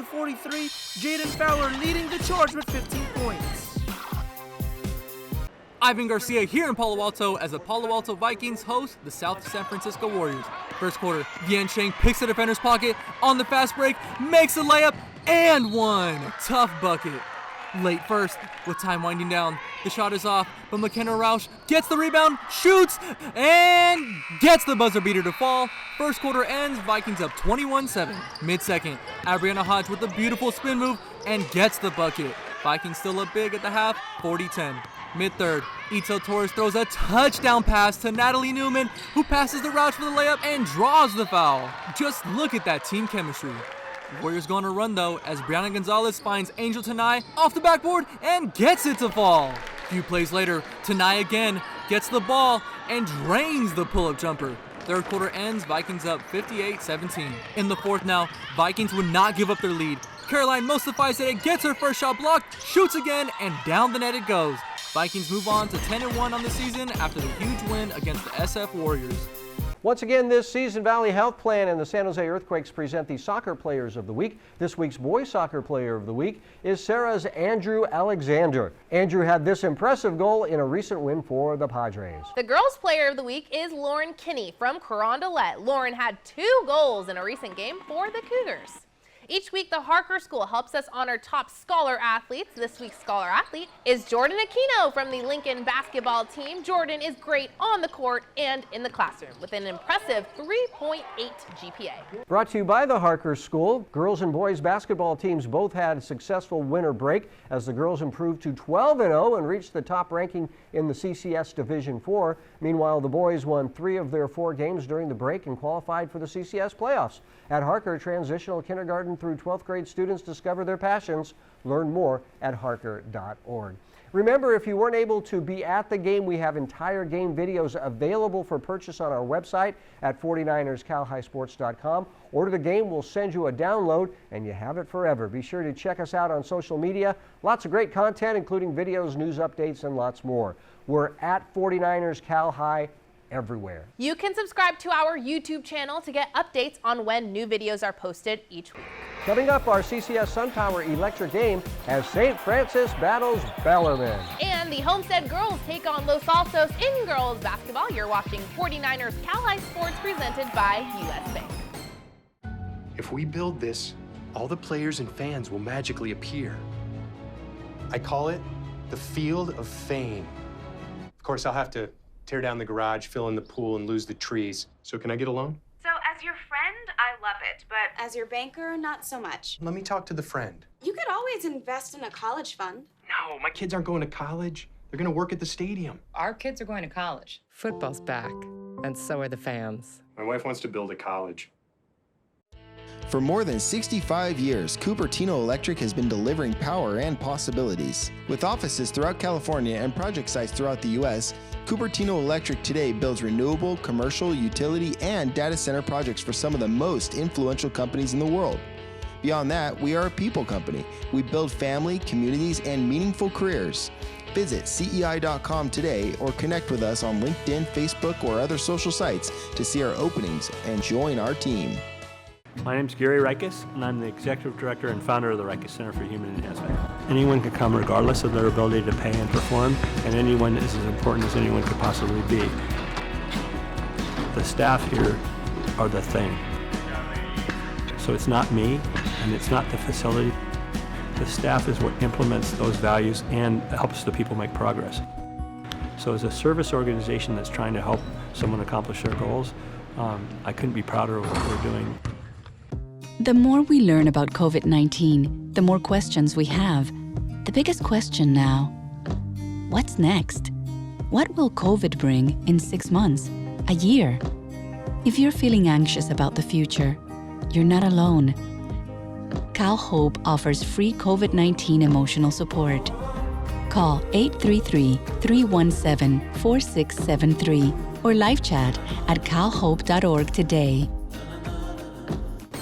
Jaden Fowler leading the charge with 15 points. Ivan Garcia here in Palo Alto as the Palo Alto Vikings host the South San Francisco Warriors. First quarter, Yan Cheng picks the defender's pocket on the fast break, makes a layup, and one. Tough bucket. Late first, with time winding down, the shot is off, but McKenna Roush gets the rebound, shoots, and gets the buzzer beater to fall. First quarter ends, Vikings up 21-7. Mid-second, Abriana Hodge with a beautiful spin move and gets the bucket. Vikings still up big at the half, 40-10. Mid-third, Ito Torres throws a touchdown pass to Natalie Newman, who passes the Roush for the layup and draws the foul. Just look at that team chemistry. Warriors go on a run though, as Brianna Gonzalez finds Angel Tanai off the backboard and gets it to fall. A few plays later, Tanai again gets the ball and drains the pull-up jumper. Third quarter ends, Vikings up 58-17. In the fourth now, Vikings would not give up their lead. Caroline Mostafi's it, gets her first shot blocked, shoots again, and down the net it goes. Vikings move on to 10-1 on the season after the huge win against the SF Warriors. Once again this season, Valley Health Plan and the San Jose Earthquakes present the Soccer Players of the Week. This week's Boys Soccer Player of the Week is Sarah's Andrew Alexander. Andrew had this impressive goal in a recent win for the Padres. The Girls Player of the Week is Lauren Kinney from Carondelet. Lauren had 2 goals in a recent game for the Cougars. Each week, the Harker School helps us honor top scholar athletes. This week's scholar athlete is Jordan Aquino from the Lincoln basketball team. Jordan is great on the court and in the classroom with an impressive 3.8 GPA. Brought to you by the Harker School. Girls and boys basketball teams both had a successful winter break as the girls improved to 12-0 and reached the top ranking in the CCS Division IV. Meanwhile, the boys won 3 of their 4 games during the break and qualified for the CCS playoffs. At Harker, transitional kindergarten through 12th grade students discover their passions. Learn more at harker.org. Remember, if you weren't able to be at the game, we have entire game videos available for purchase on our website at 49erscalhighsports.com. Order the game, we'll send you a download, and you have it forever. Be sure to check us out on social media. Lots of great content, including videos, news updates, and lots more. We're at 49ers Cal High everywhere. You can subscribe to our YouTube channel to get updates on when new videos are posted each week. Coming up, our CCS SunPower Electric game as St. Francis battles Bellarmine. And the Homestead girls take on Los Altos in girls basketball. You're watching 49ers Cal High Sports presented by U.S. Bank. If we build this, all the players and fans will magically appear. I call it the Field of Fame. Of course, I'll have to tear down the garage, fill in the pool, and lose the trees. So can I get a loan? So as your friend, I love it, but as your banker, not so much. Let me talk to the friend. You could always invest in a college fund. No, my kids aren't going to college. They're going to work at the stadium. Our kids are going to college. Football's back, and so are the fans. My wife wants to build a college. For more than 65 years, Cupertino Electric has been delivering power and possibilities. With offices throughout California and project sites throughout the U.S., Cupertino Electric today builds renewable, commercial, utility, and data center projects for some of the most influential companies in the world. Beyond that, we are a people company. We build family, communities, and meaningful careers. Visit CEI.com today or connect with us on LinkedIn, Facebook, or other social sites to see our openings and join our team. My name is Gary Reiches, and I'm the Executive Director and founder of the Reiches Center for Human Enhancement. Anyone can come regardless of their ability to pay and perform, and anyone is as important as anyone could possibly be. The staff here are the thing. So it's not me, and it's not the facility. The staff is what implements those values and helps the people make progress. So as a service organization that's trying to help someone accomplish their goals, I couldn't be prouder of what we're doing. The more we learn about COVID-19, the more questions we have. The biggest question now, what's next? What will COVID bring in 6 months, a year? If you're feeling anxious about the future, you're not alone. Cal Hope offers free COVID-19 emotional support. Call 833-317-4673 or live chat at calhope.org today.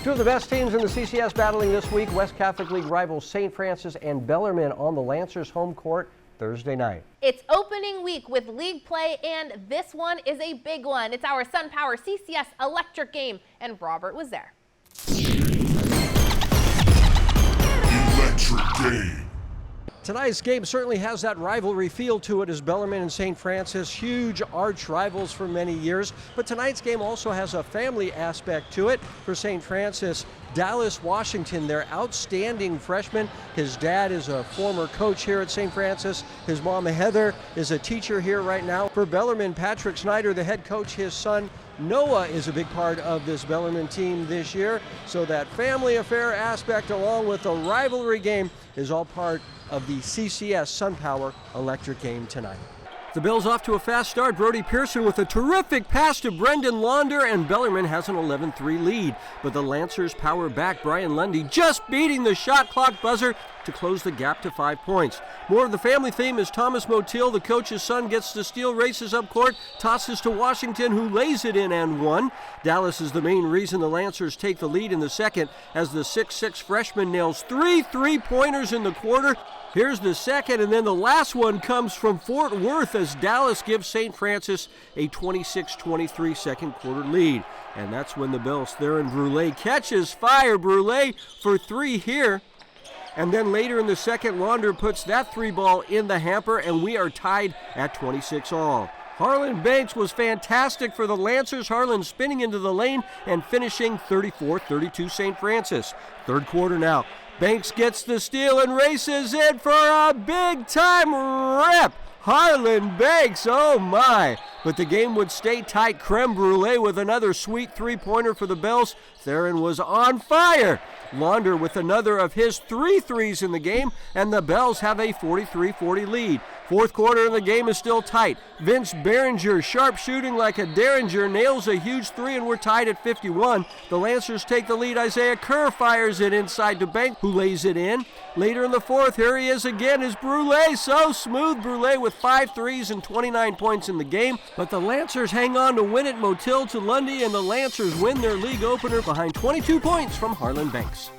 2 of the best teams in the CCS battling this week, West Catholic League rivals St. Francis and Bellarmine on the Lancers home court Thursday night. It's opening week with league play, and this one is a big one. It's our SunPower CCS Electric game, and Robert was there. Electric game. Tonight's game certainly has that rivalry feel to it as Bellarmine and St. Francis, huge arch rivals for many years. But tonight's game also has a family aspect to it. For St. Francis, Dallas Washington, their outstanding freshman. His dad is a former coach here at St. Francis. His mom, Heather, is a teacher here right now. For Bellarmine, Patrick Snyder, the head coach, his son, Noah, is a big part of this Bellarmine team this year. So that family affair aspect along with the rivalry game is all part of the CCS SunPower Electric game tonight. The Bills off to a fast start. Brody Pearson with a terrific pass to Brendan Launder, and Bellarmine has an 11-3 lead. But the Lancers power back. Brian Lundy just beating the shot clock buzzer to close the gap to 5 points. More of the family theme as Thomas Motil, the coach's son, gets the steal, races up court, tosses to Washington, who lays it in and one. Dallas is the main reason the Lancers take the lead in the second as the 6'6 freshman nails 3 3-pointers in the quarter. Here's the second, and then the last one comes from Fort Worth as Dallas gives St. Francis a 26-23 second quarter lead. And that's when the Bills, Theron Brule catches fire. Brule for 3 here. And then later in the second, Launder puts that 3 ball in the hamper, and we are tied at 26 all. Harlan Banks was fantastic for the Lancers. Harlan spinning into the lane and finishing 34-32 St. Francis. Third quarter now. Banks gets the steal and races in for a big-time rip. Harlan Banks, oh my. But the game would stay tight. Creme Brulee with another sweet three-pointer for the Bells. Theron was on fire. Launder with another of his 3 threes in the game, and the Bells have a 43-40 lead. Fourth quarter and the game is still tight. Vince Behringer, sharp shooting like a derringer, nails a huge 3, and we're tied at 51. The Lancers take the lead. Isaiah Kerr fires it inside to Banks, who lays it in. Later in the fourth, here he is again, is Brulee. So smooth. Brulee with 5 threes and 29 points in the game. But the Lancers hang on to win it. Motil to Lundy, and the Lancers win their league opener behind 22 points from Harlan Banks.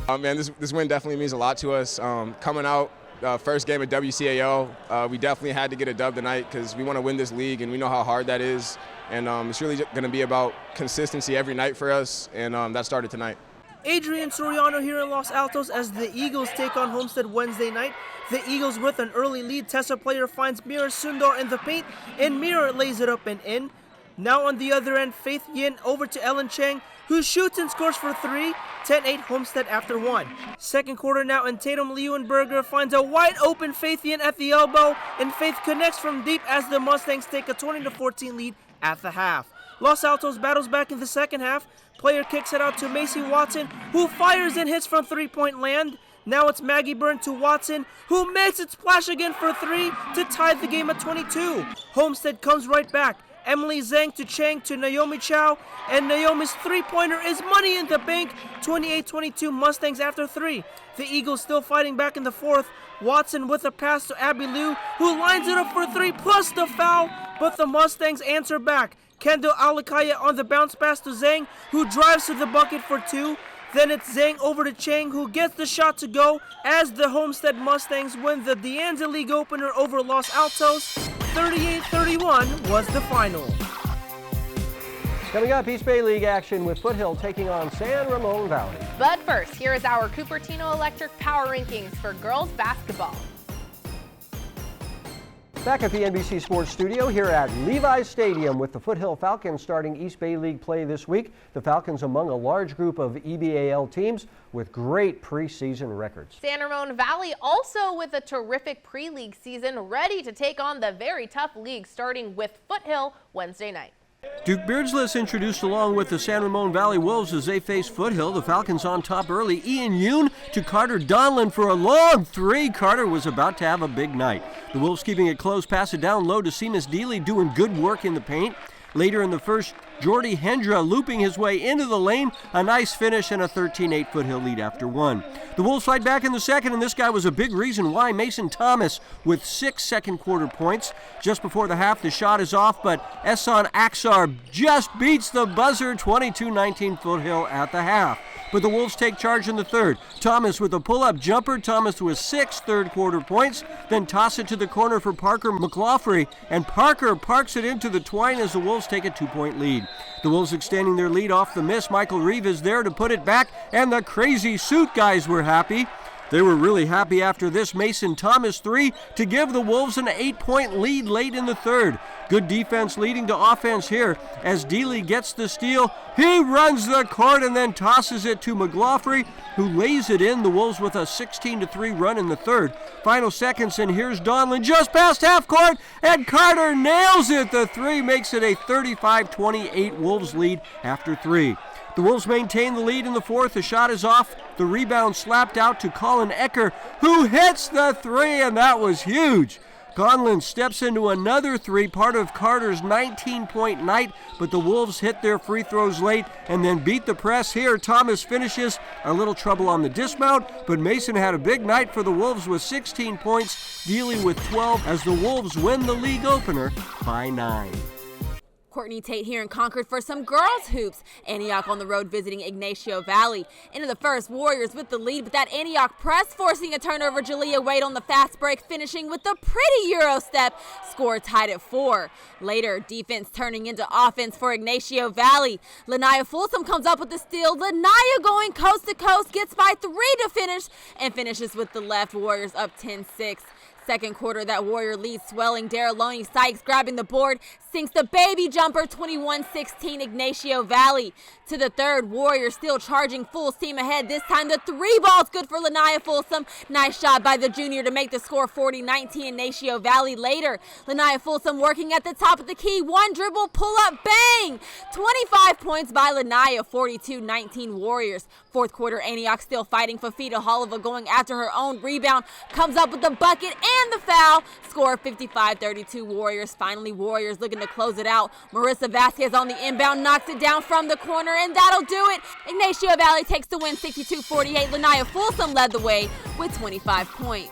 Man, this win definitely means a lot to us. Coming out, first game at WCAO, we definitely had to get a dub tonight because we want to win this league, and we know how hard that is. And it's really going to be about consistency every night for us, and that started tonight. Adrian Soriano here in Los Altos as the Eagles take on Homestead Wednesday night. The Eagles with an early lead. Tessa player finds Mira Sundar in the paint, and Mira lays it up and in. Now on the other end, Faith Yin over to Ellen Chang, who shoots and scores for 3. 10-8 Homestead after 1. Second quarter now, and Tatum Leuenberger finds a wide open Faith Yin at the elbow, and Faith connects from deep as the Mustangs take a 20-14 lead at the half. Los Altos battles back in the second half. Player kicks it out to Macy Watson, who fires and hits from three-point land. Now it's Maggie Byrne to Watson, who makes it splash again for 3 to tie the game at 22. Homestead comes right back. Emily Zhang to Chang to Naomi Chow, and Naomi's three-pointer is money in the bank. 28-22 Mustangs after 3. The Eagles still fighting back in the fourth. Watson with a pass to Abby Liu, who lines it up for 3 plus the foul, but the Mustangs answer back. Kendall Alakaya on the bounce pass to Zhang, who drives to the bucket for 2. Then it's Zhang over to Chang, who gets the shot to go as the Homestead Mustangs win the De Anza League opener over Los Altos. 38-31 was the final. Coming up, East Bay League action with Foothill taking on San Ramon Valley. But first, here is our Cupertino Electric Power Rankings for girls basketball. Back at the NBC Sports Studio here at Levi's Stadium with the Foothill Falcons starting East Bay League play this week. The Falcons among a large group of EBAL teams with great preseason records. San Ramon Valley also with a terrific pre-league season, ready to take on the very tough league starting with Foothill Wednesday night. Duke Beardsless introduced along with the San Ramon Valley Wolves as they face Foothill. The Falcons on top early. Ian Yoon to Carter Donlin for a long 3. Carter was about to have a big night. The Wolves keeping it close, pass it down low to Seamus Dealey, doing good work in the paint. Later in the first, Jordy Hendra looping his way into the lane. A nice finish and a 13-8 Foothill lead after 1. The Wolves fight back in the second, and this guy was a big reason why. Mason Thomas with 6 second quarter points. Just before the half, the shot is off, but Ehsan Aksar just beats the buzzer. 22-19 Foothill at the half. But the Wolves take charge in the third. Thomas with a pull-up jumper. Thomas with 6 third quarter points. Then toss it to the corner for Parker McLaughlin, and Parker parks it into the twine as the Wolves take a 2-point lead. The Wolves extending their lead off the miss. Michael Reeve is there to put it back, and the Crazy Suit guys were happy. They were really happy after this Mason Thomas 3 to give the Wolves an 8-point lead late in the third. Good defense leading to offense here as Dealey gets the steal. He runs the court and then tosses it to McLaughlin, who lays it in. The Wolves with a 16-3 run in the third. Final seconds, and here's Donlin just past half court, and Carter nails it. The 3 makes it a 35-28 Wolves lead after 3. The Wolves maintain the lead in the fourth. The shot is off. The rebound slapped out to Colin Ecker, who hits the 3, and that was huge. Conlon steps into another 3, part of Carter's 19-point night, but the Wolves hit their free throws late and then beat the press here. Thomas finishes. A little trouble on the dismount, but Mason had a big night for the Wolves with 16 points, Dealey with 12 as the Wolves win the league opener by 9. Courtney Tate here in Concord for some girls hoops. Antioch on the road visiting Ignacio Valley. Into the first, Warriors with the lead, but that Antioch press forcing a turnover. Jalea Wade on the fast break, finishing with the pretty Euro step. Score tied at 4. Later, defense turning into offense for Ignacio Valley. Lanaya Folsom comes up with the steal. Lanaya going coast to coast, gets by 3 to finish, and finishes with the left. Warriors up 10-6. Second quarter, that Warrior lead swelling. Darrelloni Sykes grabbing the board, sinks the baby jumper, 21-16 Ignacio Valley. To the third, Warriors still charging full steam ahead. This time the three ball's good for Lanaya Folsom. Nice shot by the junior to make the score 40-19 Ignacio Valley later. Lanaya Folsom working at the top of the key. One dribble, pull up, bang! 25 points by Lanaya, 42-19 Warriors. Fourth quarter, Antioch still fighting. Fafita Holliva going after her own rebound. Comes up with the bucket and the foul. Score 55-32 Warriors. Finally, Warriors looking to close it out. Marissa Vasquez on the inbound knocks it down from the corner, and that'll do it. Ignacio Valley takes the win 62-48. Lanaya Folsom led the way with 25 points.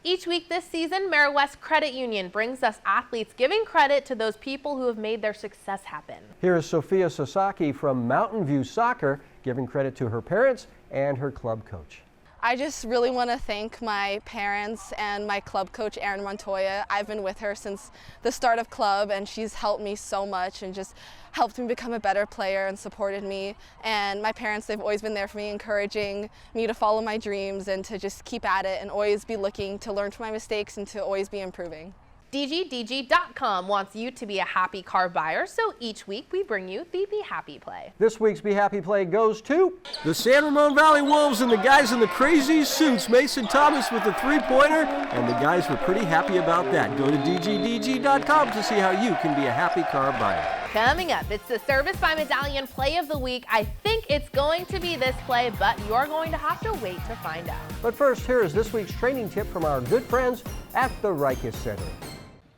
Each week this season, Meriwest Credit Union brings us athletes giving credit to those people who have made their success happen. Here is Sophia Sasaki from Mountain View Soccer, giving credit to her parents and her club coach. I just really want to thank my parents and my club coach, Erin Montoya. I've been with her since the start of club, and she's helped me so much and just helped me become a better player and supported me. And my parents, they've always been there for me, encouraging me to follow my dreams and to just keep at it and always be looking to learn from my mistakes and to always be improving. DGDG.com wants you to be a happy car buyer, so each week we bring you the Be Happy Play. This week's Be Happy Play goes to the San Ramon Valley Wolves and the guys in the crazy suits. Mason Thomas with the three-pointer, and the guys were pretty happy about that. Go to DGDG.com to see how you can be a happy car buyer. Coming up, it's the Service by Medallion Play of the Week. I think it's going to be this play, but you're going to have to wait to find out. But first, here is this week's training tip from our good friends at the Rikus Center.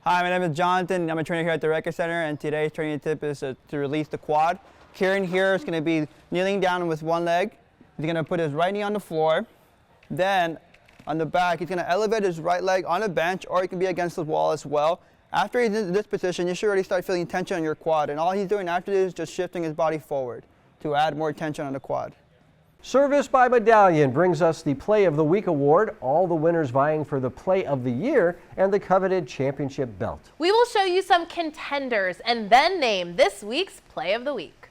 Hi, my name is Jonathan. I'm a trainer here at the Rikus Center, and today's training tip is to release the quad. Kieran here is going to be kneeling down with one leg. He's going to put his right knee on the floor. Then, on the back, he's going to elevate his right leg on a bench, or he can be against the wall as well. After he's in this position, you should already start feeling tension on your quad, and all he's doing after this is just shifting his body forward to add more tension on the quad. Service by Medallion brings us the Play of the Week award, all the winners vying for the Play of the Year and the coveted championship belt. We will show you some contenders and then name this week's Play of the Week.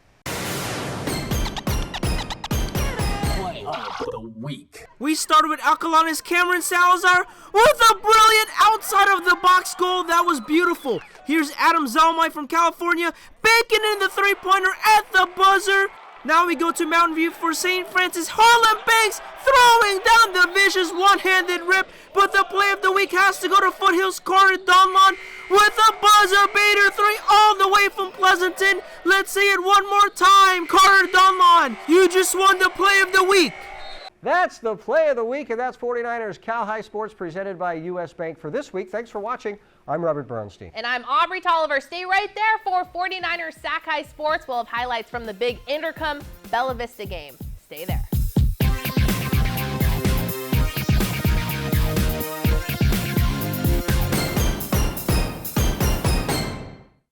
Play of the Week. We started with Alcalanes Cameron Salazar with a brilliant outside-of-the-box goal that was beautiful. Here's Adam Zalmai from California, banking in the three-pointer at the buzzer. Now we go to Mountain View for St. Francis. Harlan Banks throwing down the vicious one-handed rip, but the Play of the Week has to go to Foothills Carter Donlon with a buzzer beater three all the way from Pleasanton. Let's see it one more time. Carter Donlon, you just won the Play of the Week. That's the Play of the Week, and that's 49ers Cal High Sports presented by U.S. Bank for this week. Thanks for watching. I'm Robert Bronstein. And I'm Aubrey Tolliver. Stay right there for 49ers Sac High Sports. We'll have highlights from the big Intercom Bella Vista game. Stay there.